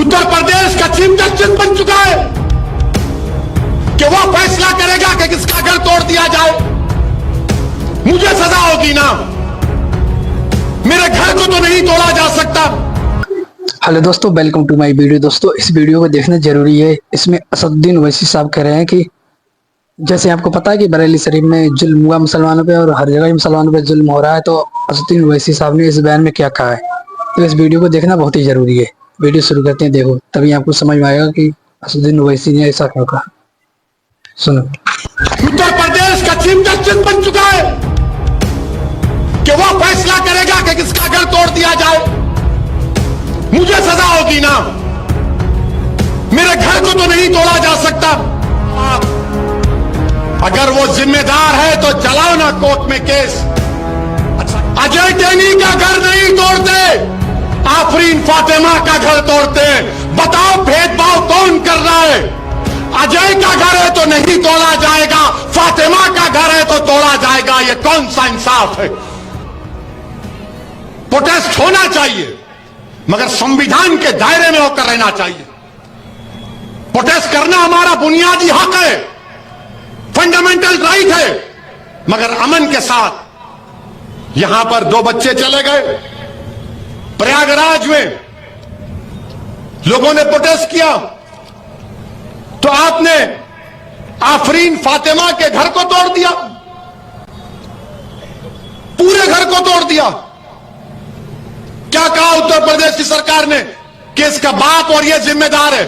उत्तर प्रदेश का chief justice बन चुका है कि वो फैसला करेगा कि किसका घर तोड़ दिया जाए। मुझे सजा होगी ना, मेरे घर को तो नहीं तोड़ा जा सकता। हेलो दोस्तों, वेलकम टू माय वीडियो। दोस्तों, इस वीडियो को देखना जरूरी है। इसमें असदुद्दीन ओवैसी साहब कह रहे हैं कि जैसे आपको पता है कि बरेली शरीफ में जुल्म हुआ मुसलमानों पे और हर जगह मुसलमानों पे जुल्म हो रहा है, तो असदुद्दीन ओवैसी साहब ने इस बयान में क्या कहा है, तो इस वीडियो को देखना बहुत ही जरूरी है। वीडियो शुरू करते हैं, देखो तभी आपको समझ में आएगा कि असदुद्दीन ओवैसी ने ऐसा क्यों कहा। सुनो। उत्तर प्रदेश का चीफ जस्टिस बन चुका है कि वो फैसला करेगा कि किसका घर तोड़ दिया जाए। मुझे सजा होगी ना, मेरे घर को तो नहीं तोड़ा जा सकता। अगर वो जिम्मेदार है तो चलाओ ना कोर्ट में केस। अजय टेनी का घर नहीं तोड़ते, आफरीन फातिमा का घर तोड़ते। बताओ भेदभाव कौन कर रहा है? अजय का घर है तो नहीं तोड़ा जाएगा, फातिमा का घर है तो तोड़ा जाएगा। ये कौन सा इंसाफ है? प्रोटेस्ट होना चाहिए मगर संविधान के दायरे में होकर रहना चाहिए। प्रोटेस्ट करना हमारा बुनियादी हक है, फंडामेंटल राइट है, मगर अमन के साथ। यहां पर 2 बच्चे चले गए प्रयागराज में, लोगों ने प्रोटेस्ट किया तो आपने आफरीन फातिमा के घर को तोड़ दिया, पूरे घर को तोड़ दिया। क्या कहा उत्तर प्रदेश की सरकार ने कि इसका बाप और ये जिम्मेदार है?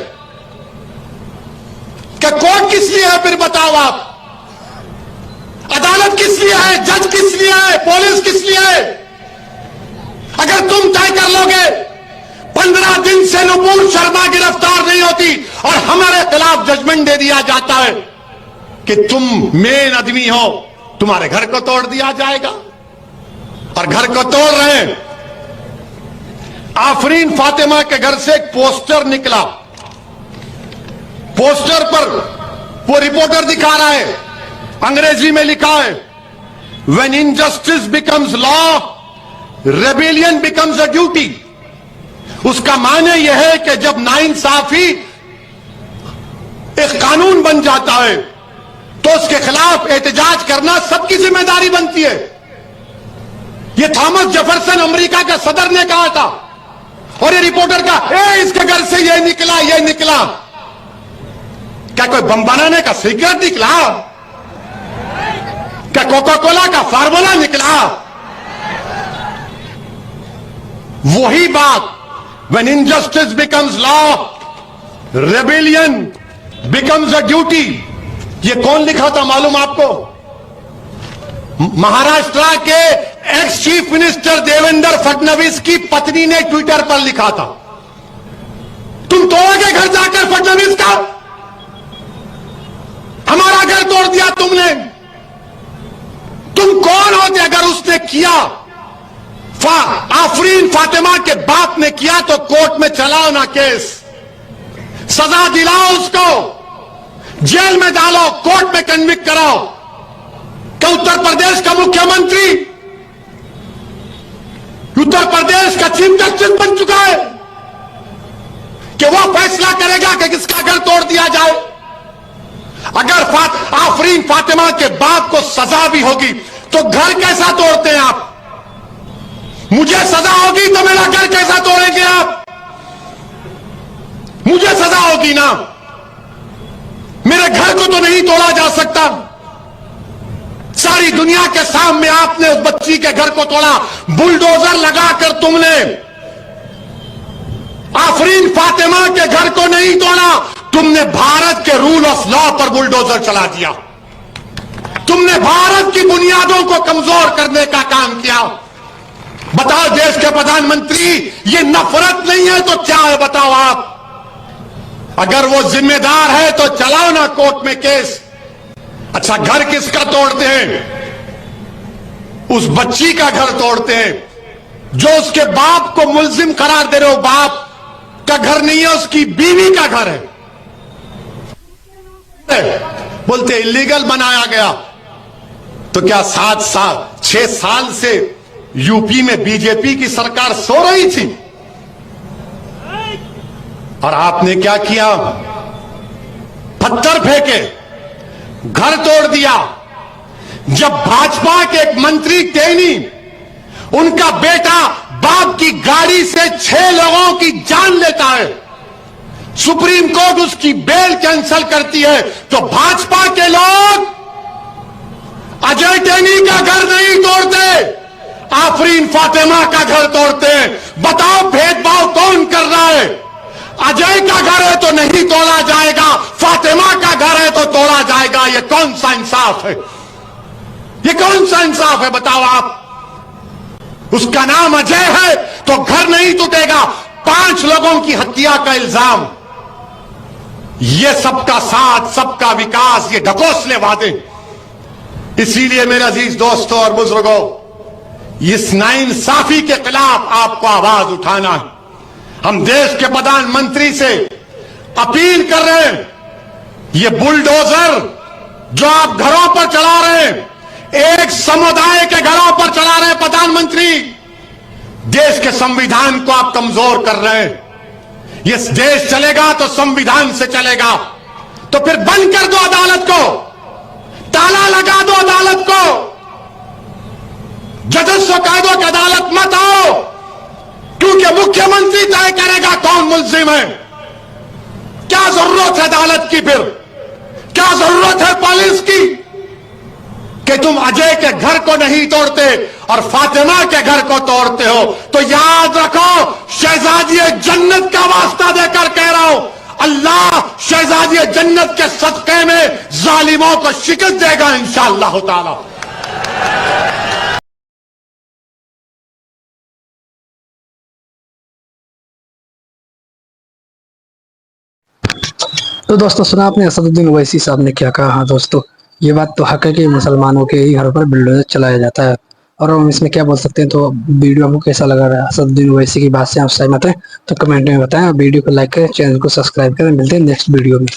क्या कोर्ट किस लिए है? फिर बताओ आप, अदालत किस लिए है? जज किस लिए है? पुलिस किस लिए है? अगर तुम तय कर लोगे 15 दिन से नुपुर शर्मा गिरफ्तार नहीं होती और हमारे खिलाफ जजमेंट दे दिया जाता है कि तुम मेन आदमी हो, तुम्हारे घर को तोड़ दिया जाएगा। और घर को तोड़ रहे हैं। आफरीन फातिमा के घर से एक पोस्टर निकला, पोस्टर पर वो रिपोर्टर दिखा रहा है, अंग्रेजी में लिखा है, When injustice becomes law, rebellion becomes a duty। उसका माने यह है कि जब नाइंसाफी एक कानून बन जाता है तो उसके खिलाफ एहतजाज करना सबकी जिम्मेदारी बनती है। यह थॉमस जेफरसन अमेरिका के सदर ने कहा था और ये रिपोर्टर का इसके घर से ये निकला। क्या कोई बम बनाने का सीक्रेट निकला? क्या कोका कोला का फार्मूला निकला? वही बात, when injustice becomes law, rebellion becomes a duty। ये कौन लिखा था मालूम आपको? महाराष्ट्र के ex chief minister Devendra Fadnavis की पत्नी ने ट्विटर पर लिखा था। तुम तोड़ोगे घर जाकर फडणवीस का? हमारा घर तोड़ दिया तुमने। तुम कौन होते अगर उसने किया? आफरीन फातिमा के बाप ने किया तो कोर्ट में चलाओ ना केस, सजा दिलाओ उसको, जेल में डालो, कोर्ट में कन्विक्ट कराओ। क्या उत्तर प्रदेश का मुख्यमंत्री उत्तर प्रदेश का चीफ जस्टिस बन चुका है कि वो फैसला करेगा कि किसका घर तोड़ दिया जाए? अगर आफरीन फातिमा के बाप को सजा भी होगी तो घर कैसा तोड़ते हैं आप? मुझे सजा होगी तो मेरा घर कैसा तोड़ेंगे आप? मुझे सजा होगी ना, मेरे घर को तो नहीं तोड़ा जा सकता। सारी दुनिया के सामने आपने उस बच्ची के घर को तोड़ा, बुलडोजर लगाकर तुमने। आफरीन फातिमा के घर को नहीं तोड़ा, तुमने भारत के रूल ऑफ लॉ पर बुलडोजर चला दिया। तुमने भारत की बुनियादों को कमजोर करने का काम किया। बताओ देश के प्रधानमंत्री, ये नफरत नहीं है तो क्या है? बताओ आप। अगर वो जिम्मेदार है तो चलाओ ना कोर्ट में केस। अच्छा, घर किसका तोड़ते हैं? उस बच्ची का घर तोड़ते हैं जो उसके बाप को मुल्जिम करार दे रहे हो। बाप का घर नहीं है, उसकी बीवी का घर है। बोलते इलीगल बनाया गया। तो क्या 6 साल से यूपी में बीजेपी की सरकार सो रही थी? और आपने क्या किया? पत्थर फेंके, घर तोड़ दिया। जब भाजपा के एक मंत्री टेनी, उनका बेटा बाप की गाड़ी से 6 लोगों की जान लेता है, सुप्रीम कोर्ट उसकी बेल कैंसिल करती है, तो भाजपा के लोग अजय टेनी का घर नहीं तोड़ते, आफरीन फातिमा का घर तोड़ते हैं। बताओ भेदभाव कौन कर रहा है? अजय का घर है तो नहीं तोड़ा जाएगा, फातिमा का घर है तो तोड़ा जाएगा। ये कौन सा इंसाफ है? ये कौन सा इंसाफ है? बताओ आप। उसका नाम अजय है तो घर नहीं टूटेगा। 5 लोगों की हत्या का इल्जाम, ये सबका साथ, सबका विकास, ये ढकोसले वादे। इसीलिए मेरे अजीज दोस्तों और बुजुर्गों, इस नाइंसाफी के खिलाफ आपको आवाज उठाना है। हम देश के प्रधानमंत्री से अपील कर रहे हैं, ये बुलडोजर जो आप घरों पर चला रहे हैं, एक समुदाय के घरों पर चला रहे हैं प्रधानमंत्री, देश के संविधान को आप कमजोर कर रहे हैं। ये देश चलेगा तो संविधान से चलेगा, तो फिर बंद कर दो अदालत को, ताला लगा दो अदालत को, जजस को कह दो कि अदालत मत आओ, क्योंकि मुख्यमंत्री तय करेगा कौन मुलजिम है। क्या जरूरत है अदालत की? फिर क्या जरूरत है पुलिस की कि तुम अजय के घर को नहीं तोड़ते और फातिमा के घर को तोड़ते हो? तो याद रखो, शहजादी जन्नत का वास्ता देकर कह रहा हूं, अल्लाह शहजादी जन्नत के सदक़े में जालिमों को शिकस्त देगा इंशाअल्लाह ताला। तो दोस्तों सुना आपने असदुद्दीन ओवैसी साहब ने क्या कहा। हाँ दोस्तों, ये बात तो हक है कि मुसलमानों के ही घरों पर बुलडोजर चलाया जाता है, और हम इसमें क्या बोल सकते हैं। तो वीडियो आपको कैसा लगा रहा है? असदुद्दीन ओवैसी की बात से आप सहमत हैं तो कमेंट में बताएं, और वीडियो को लाइक करें, चैनल को सब्सक्राइब करें। मिलते हैं नेक्स्ट वीडियो में।